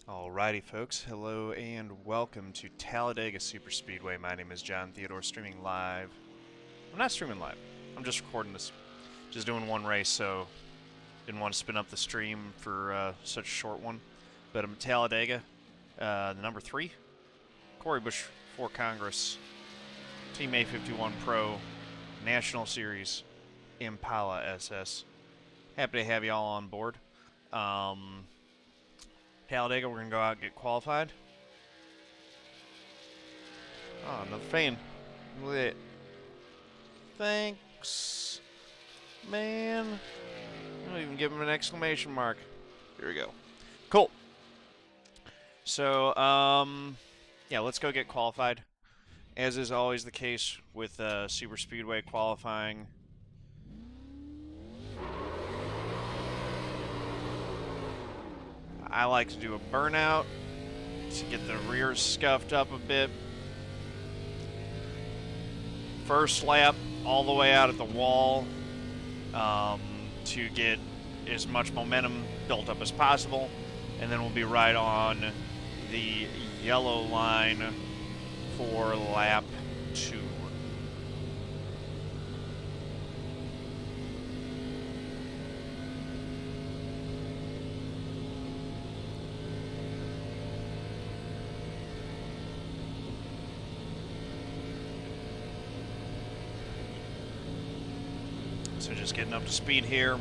Alrighty, folks. Hello and welcome to Talladega Superspeedway. My name is John Theodore, streaming live. I'm not streaming live. I'm just recording this. Just doing one race, so didn't want to spin up the stream for such a short one. But I'm at Talladega, the number 3, Corey Busch for Congress, Team A51 Pro, National Series, Impala SS. Happy to have you all on board. Talladega, we're going to go out and get qualified. Oh, another fan. Lit. Thanks, man. I don't even give him an exclamation mark. Here we go. Cool. So, yeah, let's go get qualified. As is always the case with Super Speedway qualifying. I like to do a burnout to get the rear scuffed up a bit. First lap all the way out at the wall to get as much momentum built up as possible. And then we'll be right on the yellow line for lap 2. So just getting up to speed here,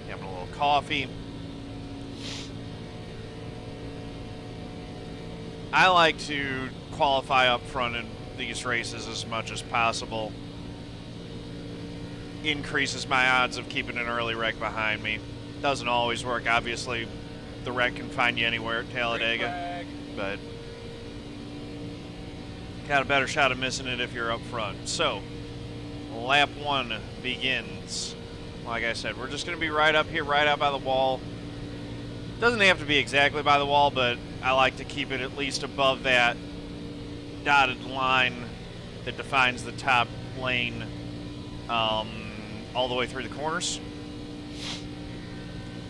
having a little coffee. I like to qualify up front in these races as much as possible. Increases my odds of keeping an early wreck behind me. Doesn't always work, obviously. The wreck can find you anywhere at Talladega, but got a better shot of missing it if you're up front. So, lap 1 begins. Like I said, we're just going to be right up here, right out by the wall. Doesn't have to be exactly by the wall, but I like to keep it at least above that dotted line that defines the top lane all the way through the corners.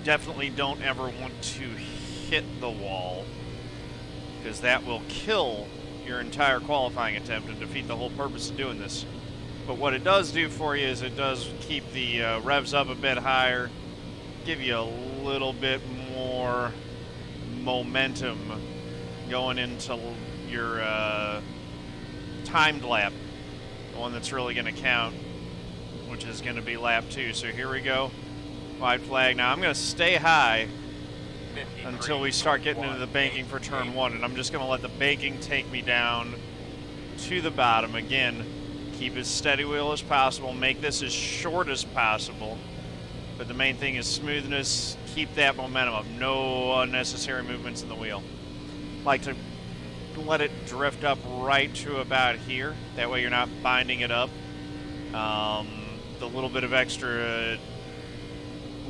Definitely don't ever want to hit the wall, because that will kill your entire qualifying attempt and defeat the whole purpose of doing this. But what it does do for you is it does keep the revs up a bit higher, give you a little bit more momentum going into your timed lap, the one that's really going to count, which is going to be lap 2. So here we go, white flag. Now I'm going to stay high until we start getting into the banking for turn 1, and I'm just going to let the banking take me down to the bottom. Again, keep as steady wheel as possible, make this as short as possible, but the main thing is smoothness. Keep that momentum up, no unnecessary movements in the wheel. Like to let it drift up right to about here, that way you're not binding it up. The little bit of extra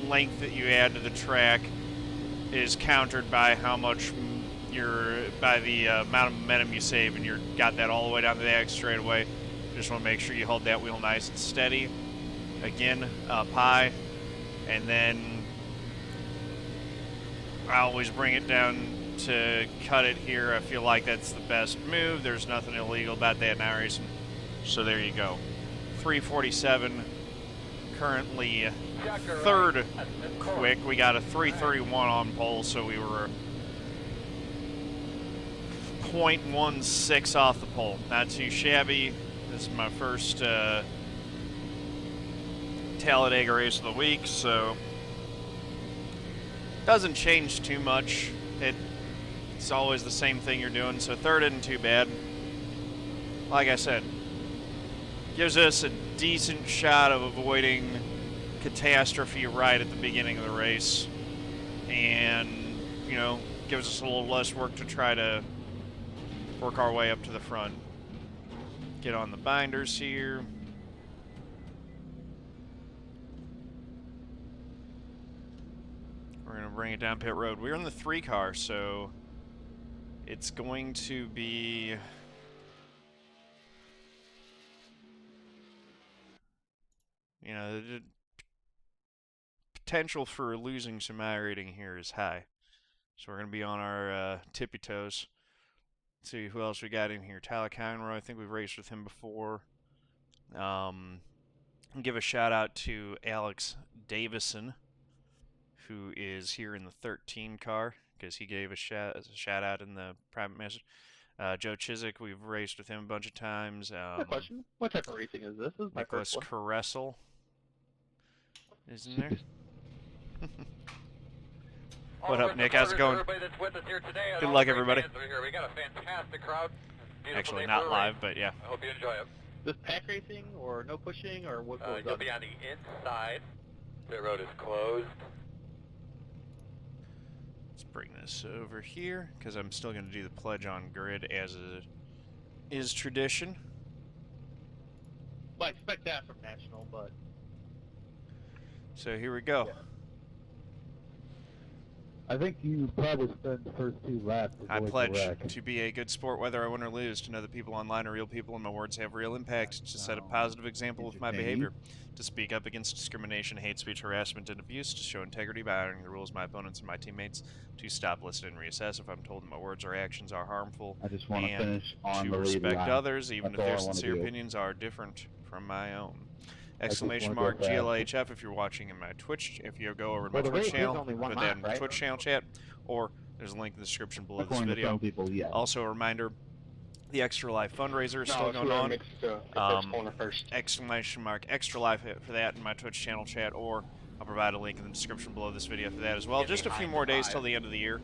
length that you add to the track is countered by how much by the amount of momentum you save, and you're got that all the way down to the X straightaway. Just want to make sure you hold that wheel nice and steady. Again, up high, and then I always bring it down to cut it here. I feel like that's the best move. There's nothing illegal about that in iRacing. So there you go. 347, currently third quick. We got a 331 on pole, so we were 0.16 off the pole. Not too shabby. This is my first Talladega race of the week, so doesn't change too much. It's always the same thing you're doing, so third isn't too bad. Like I said, gives us a decent shot of avoiding catastrophe right at the beginning of the race, and, you know, gives us a little less work to try to work our way up to the front. Get on the binders here. We're going to bring it down pit road. We're in the 3 car, so it's going to be you know, the potential for losing some iRating here is high. So we're going to be on our tippy toes. Let's see who else we got in here. Tyler Conroy, I think we've raced with him before. Give a shout out to Alex Davison, who is here in the 13 car, because he gave a shout out in the private message. Joe Ciszek, we've raced with him a bunch of times. Question: what type of racing is this? This is my Nicholas first one. Coressel is in there. What up, Nick? How's it going? Good luck, everybody. We got a fantastic crowd. Actually, not live, but yeah. I hope you enjoy it. This pack racing or no pushing or what goes You'll on? be on the inside. The road is closed. Let's bring this over here, because I'm still going to do the pledge on grid as is tradition. Well, I expect that from National, but... So here we go. Yeah. I think you probably spent the first 2 laps. I pledge to be a good sport whether I win or lose, to know that people online are real people and my words have real impact, to set a positive example with my behavior, to speak up against discrimination, hate speech, harassment, and abuse, to show integrity by honoring the rules of my opponents and my teammates, to stop, listen, and reassess if I'm told that my words or actions are harmful, I just want to and finish on to the lead respect line. others, even That's if all their I wanna sincere do. opinions are different from my own. just Exclamation wanna mark go fast. GLHF if you're watching in my Twitch. If you go over to my Well, the Twitch race is channel, only one put that lap, in the right? Twitch channel chat, or there's a link in the description below this According to video. some people, yes. Also, a reminder, the Extra Life fundraiser is still going on. Exclamation mark Extra Life for that in my Twitch channel chat, or I'll provide a link in the description below this video for that as well. Just a few more days till the end of the year.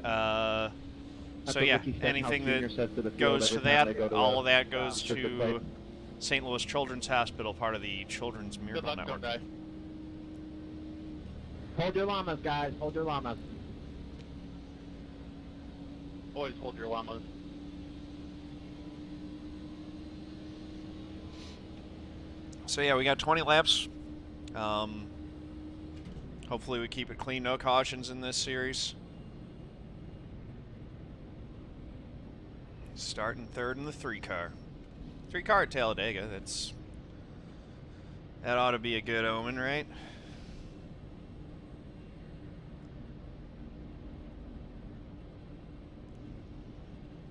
So yeah, anything that goes to that, all of that goes to St. Louis Children's Hospital, part of the Children's Good Miracle luck, Network. don't die. Hold your llamas, guys. Hold your llamas. Always hold your llamas. So yeah, we got 20 laps. Hopefully we keep it clean, no cautions in this series. Starting third in the 3-car. 3-car at Talladega, that ought to be a good omen, right?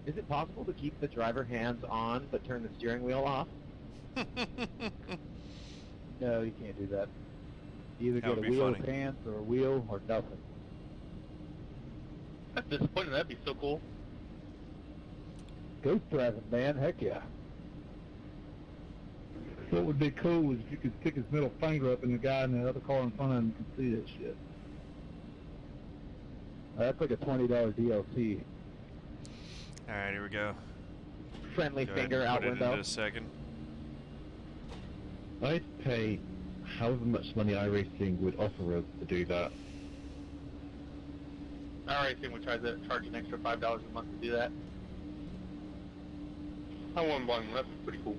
Is it possible to keep the driver hands on but turn the steering wheel off? No, you can't do that. You either That get would a be wheel funny. with hands or a wheel or nothing. That's disappointing. That'd be so cool. Ghost driving, man. Heck yeah. What would be cool is if you could stick his middle finger up and the guy in the other car in front of him can see that shit. That's like a $20 DLC. Alright, here we go. Friendly Go ahead finger and out put it window. into a second. I'd pay however much money iRacing would offer us to do that. iRacing would charge an extra $5 a month to do that. I won one. That's pretty cool.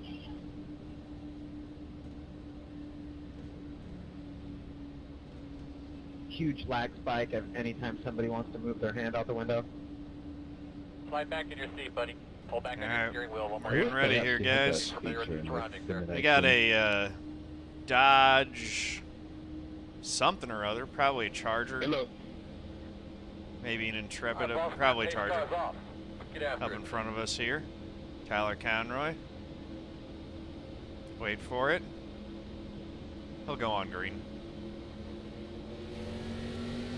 Huge lag spike anytime somebody wants to move their hand out the window. Slide back in your seat, buddy. Pull back on Alright, your steering wheel one more we're getting time. ready here, guys. Familiar with the surroundings there. We got a Dodge something or other, probably a Charger, Hello. maybe an Intrepid, Boss man, probably take Charger, cars off. Get after up it. in front of us here. Tyler Conroy. Wait for it. He'll go on green.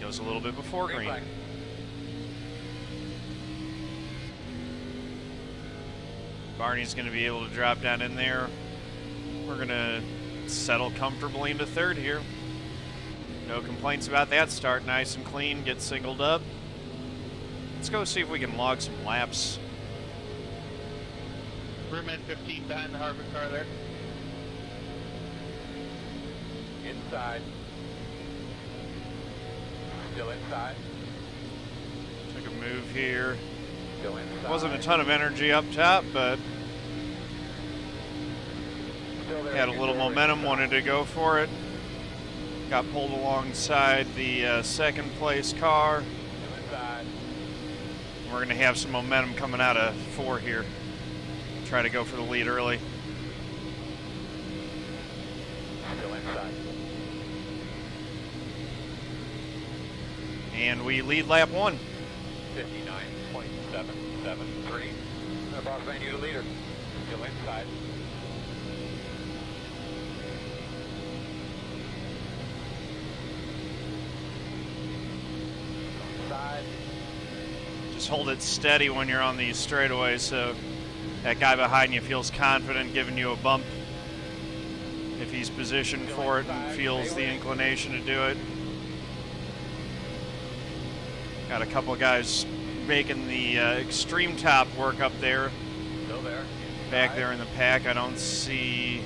Goes a little bit before Green green. flag. Barney's going to be able to drop down in there. We're going to settle comfortably into third here. No complaints about that start. Nice and clean. Get singled up. Let's go see if we can log some laps. Room in 15 behind the Harvard car there. Inside. Still inside. Took a move here. Still inside. Wasn't a ton of energy up top, but Still there. had a little momentum, wanted to go for it. Got pulled alongside the second place car. Still inside. We're going to have some momentum coming out of 4 here. Try to go for the lead early. Still inside. And we lead lap 1. 59.773. Boss man, you the leader. Still inside. Side. Just hold it steady when you're on these straightaways so that guy behind you feels confident giving you a bump if he's positioned for it and feels the inclination to do it. Got a couple of guys making the extreme top work up there. Still there. Back there in the pack, I don't see...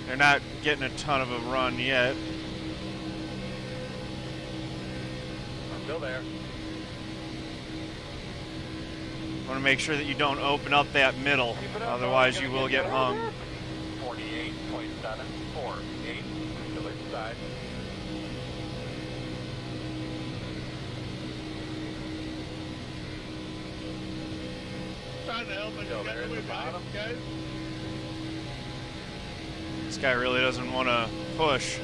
They're not getting a ton of a run yet. Still there. Want to make sure that you don't open up that middle, otherwise you will get hung. 48.748. Still inside. Trying to help us Still get there at away the from bottom. it, guys. This guy really doesn't want to push.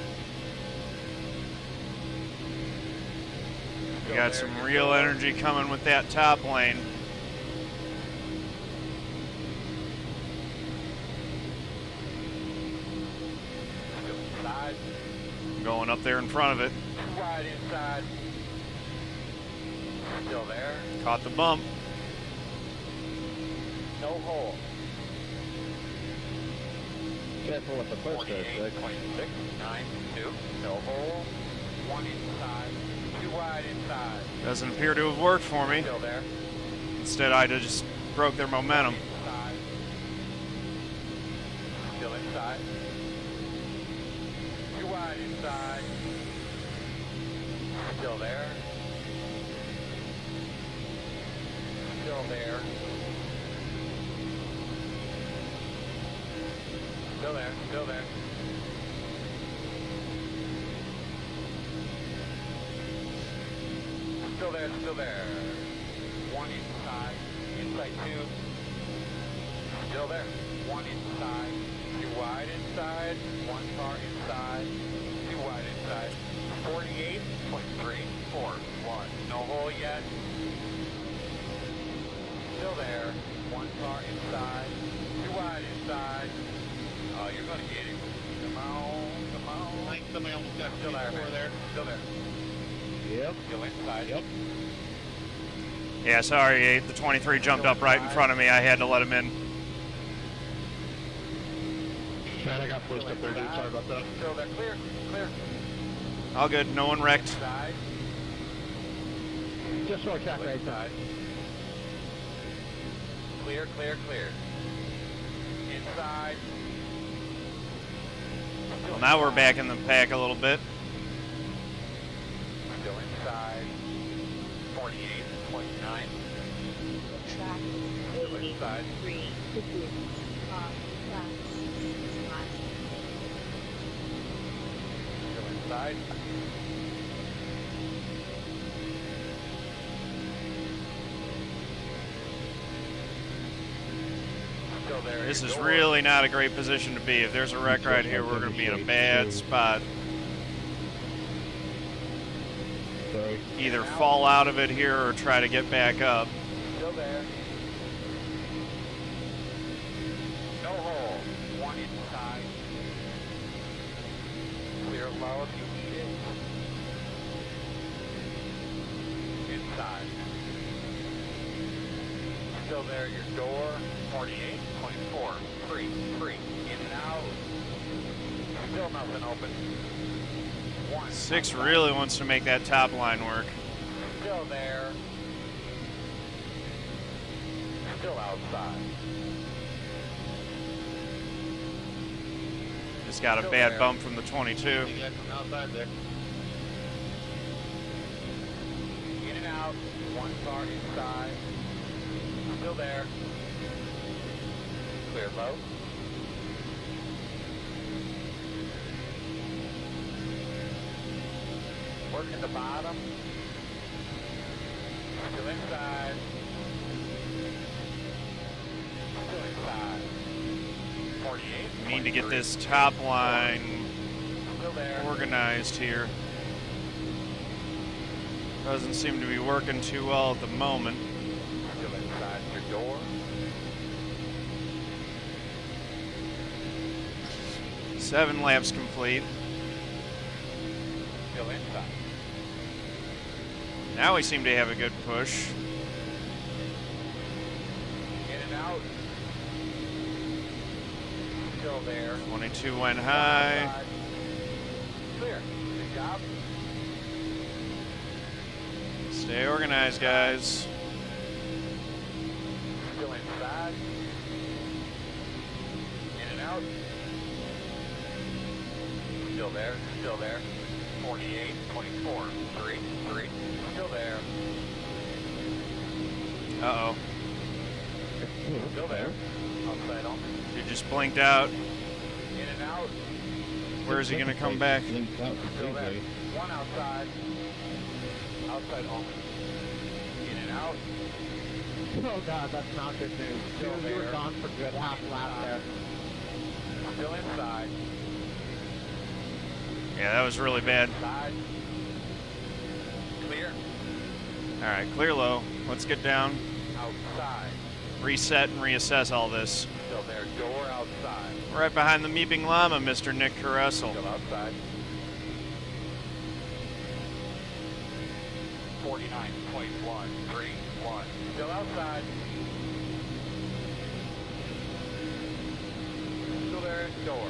We got some real energy coming with that top lane. Still inside. Going up there in front of it. Wide inside. Still there. Caught the bump. No hole. Careful with the push there, Ciszek. 48.692. No hole. One inside. Too wide inside. Doesn't appear to have worked for me. Still there. Instead, I just broke their momentum. Inside. Still inside. Too wide inside. Still there. Still there. Still there. Still there. Still there. Still there. One inside. Inside two. Still there. One inside. Too wide inside. One car inside. Too wide inside. 48.341. No hole yet. Still there. One car inside. Too wide inside. Oh, you're going to get it. Come on. Come on. I think somebody almost got Still there, four man. there. Still there. Yep. Still inside. Yep. Yeah, sorry, the 23 jumped up right in front of me. I had to let him in. Man, I got pushed up there, dude. Sorry about that. Still there. Clear. Clear. All good, no one wrecked. Inside. Just short track right Inside. Clear, clear, clear. Inside. Well, now we're back in the pack a little bit. Still inside. 48.9. Track Still inside. 83 begins on left 65. Still inside. Still there. This is Door. really not a great position to be. If there's a wreck right here, we're going to be in a bad spot. Sorry. Either fall out of it here or try to get back up. Still there. No hole. One inside. Clear low if you need it. Inside. Still there, your door. 48.433. In and out. Still nothing open. One. 6 really wants to make that top line work. Still there. Still outside. Just got a Still bad there. bump from the 22. You got from outside there. In and out. One car inside. Still there. Clear low. Working the bottom. Still inside. Still inside. 48. We need to get this top line Still there. organized here. Doesn't seem to be working too well at the moment. Still inside your door. Seven laps complete. Still inside. Now we seem to have a good push. In and out. Still there. 22 went high. Outside. Clear. Good job. Stay organized, guys. Still inside. In and out. Still there. Still there. 48, 24, 3, 3. Still there. Uh-oh. Still there. Outside on. He just blinked out. In and out. Where is he going to come back? Still there. One outside. Outside on. In and out. Oh god, that's not good news. Still You were there. gone for good half lap there. Still inside. Yeah, that was really bad. Inside. Clear. All right, clear low. Let's get down, Outside. reset, and reassess all this. Still there. Door outside. Right behind the Meeping Llama, Mr. Nick Coressel. Still outside. 49.1, 3, 1. Still outside. Still there at door.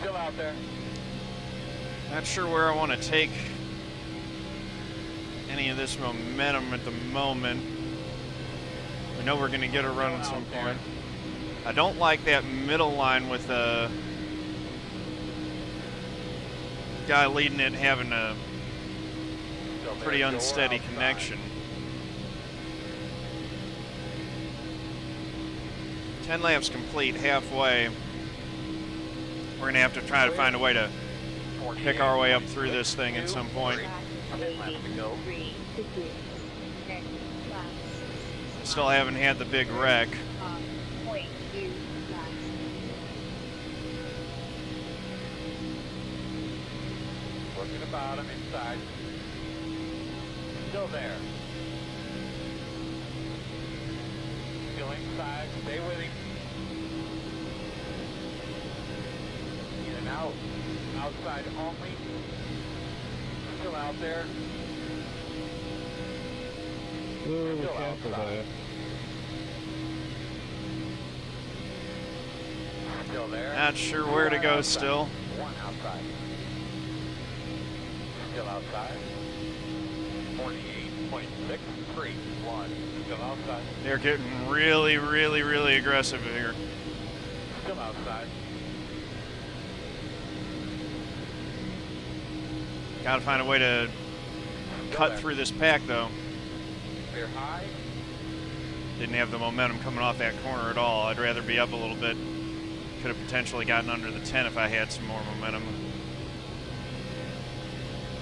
Still out there. Not sure where I want to take any of this momentum at the moment. We know we're going to get a run at some point. I don't like that middle line with the guy leading it having a Still there, pretty door unsteady outside. connection. 10 laps complete, halfway. We're going to have to try to find a way to pick our way up through this thing at some point. Track 83 degrees. Next class. Still haven't had the big wreck. 0.2 laps. Working the bottom inside. Still there. Still inside. Stay with him. In and out. Outside only. Still out there. Oh, Still careful outside. there. Still there. Not sure where to go Outside. still. One outside. Still outside. 48.63. One. Still outside. They're getting really, really, really aggressive here. Still outside. Got to find a way to Still cut there. through this pack, though. Clear high. Didn't have the momentum coming off that corner at all. I'd rather be up a little bit. Could have potentially gotten under the 10 if I had some more momentum.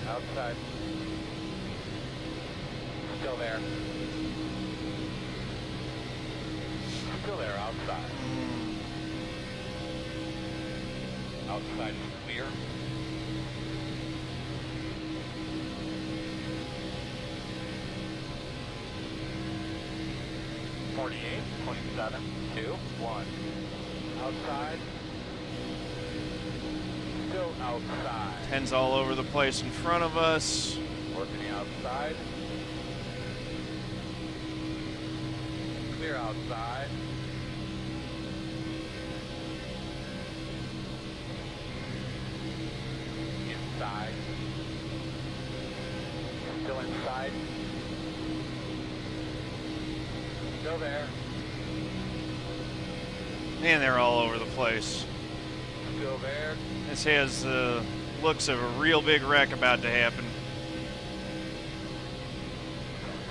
Outside. Still there. Still there outside. Outside is clear. .7, 2, 1. Outside. Still outside. 10's all over the place in front of us. Working the outside. Clear outside. Inside. Still inside. Still there. Man, they're all over the place. Still there. This has looks of a real big wreck about to happen.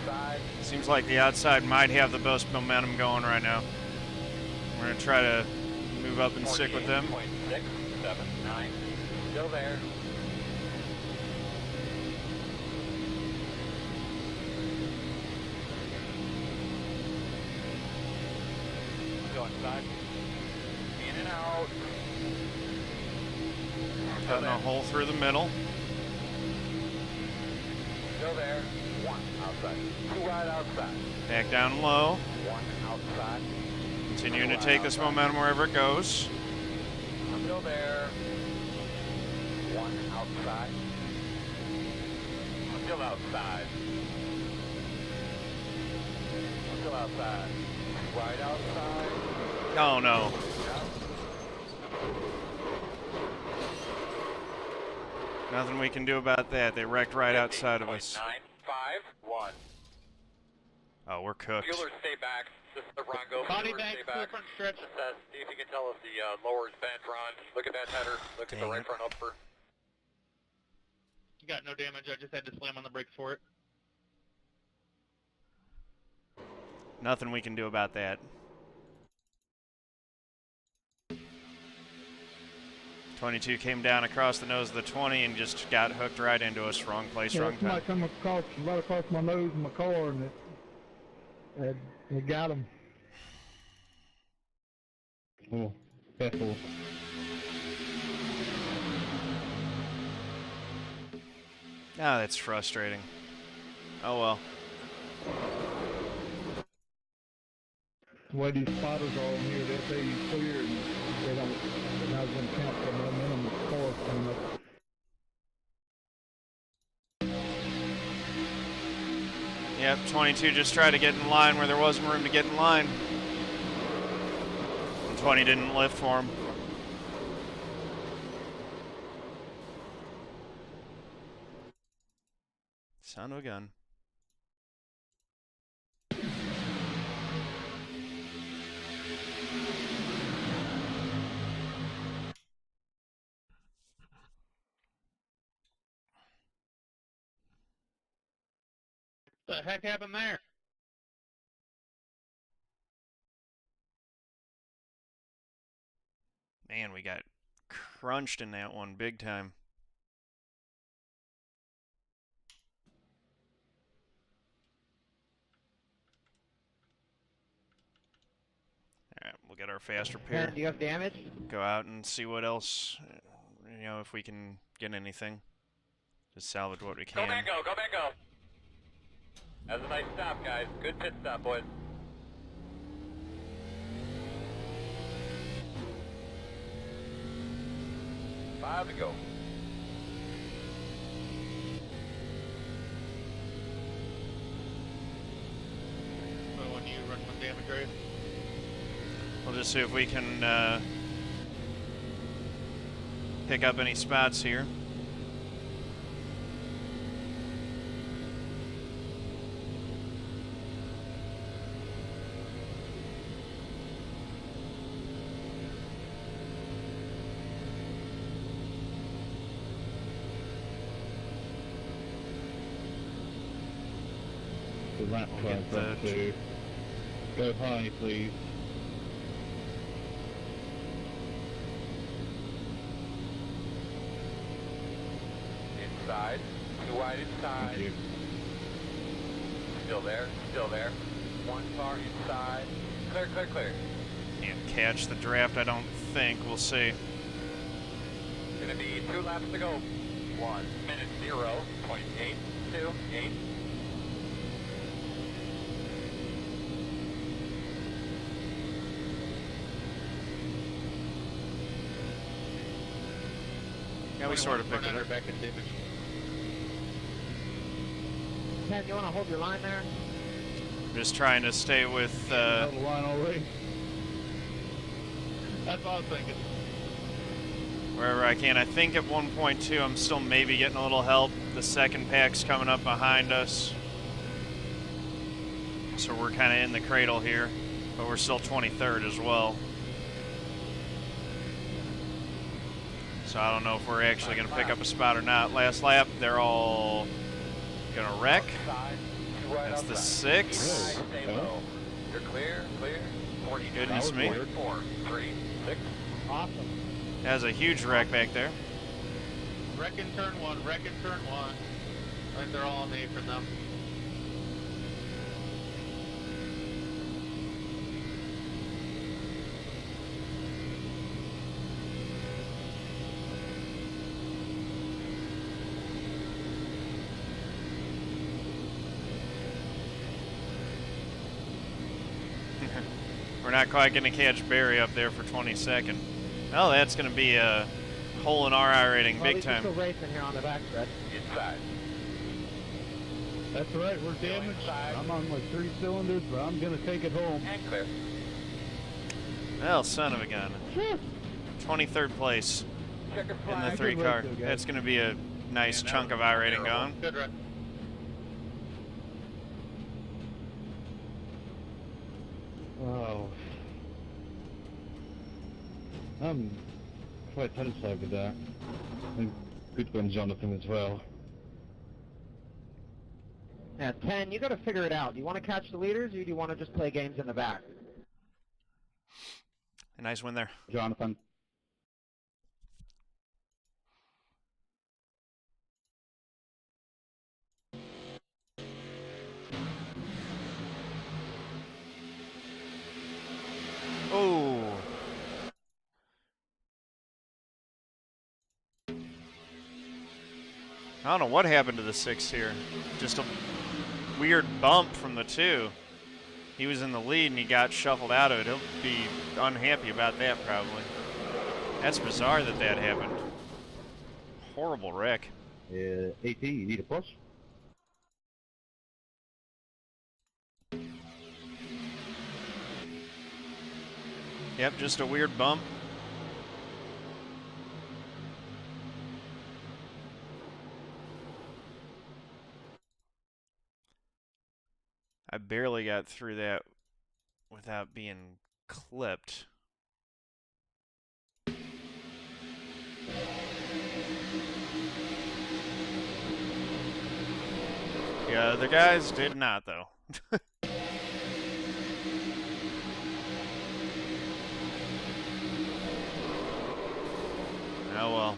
Inside. Seems like the outside might have the most momentum going right now. We're going to try to move up and stick with them. 48.679. Still there. Go inside. out. Cutting a hole through the middle. Still there. One outside. Two wide outside. Back down low. One outside. Continuing to take this momentum wherever it goes. Still there. One outside. Still outside. Still outside. Wide outside. Oh no. Nothing we can do about that. They wrecked right outside of us. 951. Oh, we're cooked. Bueller, stay back. This is the Rongo. Body Bueller, back stay to the back. front stretch. See if you can tell if the lower is bent, Ron. Look at that header. Look at the Dang right it. front upper. You got no damage. I just had to slam on the brakes for it. Nothing we can do about that. 22 came down across the nose of the 20 and just got hooked right into us. Wrong place, Yeah, wrong somebody time. come across, right across my nose in my car, and it got him. Oh, careful. Ah, that's frustrating. Oh well. The way these spotters are on here, they say you clear, and they don't. They're not going to count the momentum of the car coming up. Yep, 22 just tried to get in line where there wasn't room to get in line. And 20 didn't lift for him. Son of a gun. What the heck happened there? Man, we got crunched in that one big time. Alright, we'll get our fast repair. Do you have damage? Go out and see what else, you know, if we can get anything. Just salvage what we Go can. back, go. Go back, go. That was a nice stop, guys. Good pit stop, boys. Five to go. So when you run one damage rate? We'll just see if we can pick up any spots here. The lap We'll get track up there. Go high, please. Inside. Too wide inside. Thank you. Still there. Still there. One car inside. Clear, clear, clear. Can't catch the draft, I don't think. We'll see. Gonna be 2 laps to go. 1 minute 0.828. Yeah, we sort of picked it up. Back in damage. Ken, you want to hold your line there? Just trying to stay with, Hold the line already. That's what I was thinking. wherever I can. I think at 1.2 I'm still maybe getting a little help. The second pack's coming up behind us. So we're kind of in the cradle here, but we're still 23rd as well. So I don't know if we're actually going to pick up a spot or not. Last lap, they're all going to wreck. Outside, 2 right That's the outside. 6. Stay low. You're clear, clear. 40, Goodness me. 4, 3, 6. Awesome. That was a huge wreck back there. Wreck in turn 1, wreck in turn 1. I think they're all on the apron now. We're not quite going to catch Barry up there for 22nd. Oh, that's going to be a hole in our iRating Well, big time. Still racing here on the backstretch. Inside. That's right, we're damaged. Inside. I'm on like 3 cylinders, but I'm going to take it home. And clear. Well, son of a gun. 23rd place Checker in the flag. 3 Good car. race, though, guys. That's going to be a nice chunk of iRating gone. Good run. Oh. I'm quite satisfied with that. And good on Jonathan as well. Yeah, 10, you got to figure it out. Do you want to catch the leaders, or do you want to just play games in the back? A nice win there. Jonathan. Oh. I don't know what happened to the 6 here. Just a weird bump from the 2. He was in the lead and he got shuffled out of it. He'll be unhappy about that probably. That's bizarre that that happened. Horrible wreck. AT, you need a push? Yep, just a weird bump. I barely got through that without being clipped. Yeah, the guys did not, though. Oh well.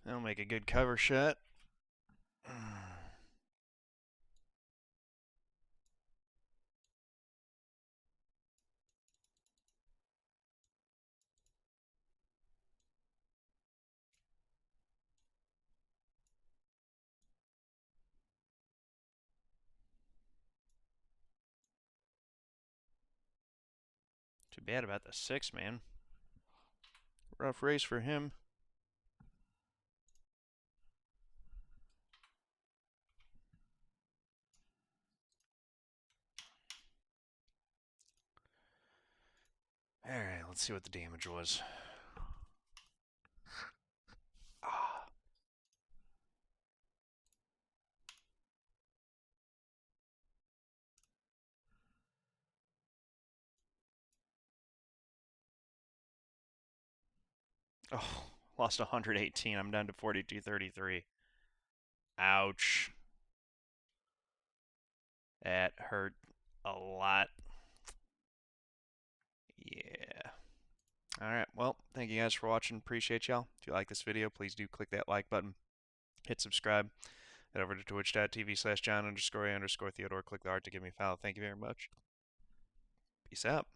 That'll make a good cover shot. Too bad about the 6, man. Rough race for him. Alright, let's see what the damage was. Oh, lost 118. I'm down to 42.33. Ouch. That hurt a lot. Yeah. Alright, well, thank you guys for watching. Appreciate y'all. If you like this video, please do click that like button. Hit subscribe. Head over to twitch.tv/John_A_Theodore. Click the heart to give me a follow. Thank you very much. Peace out.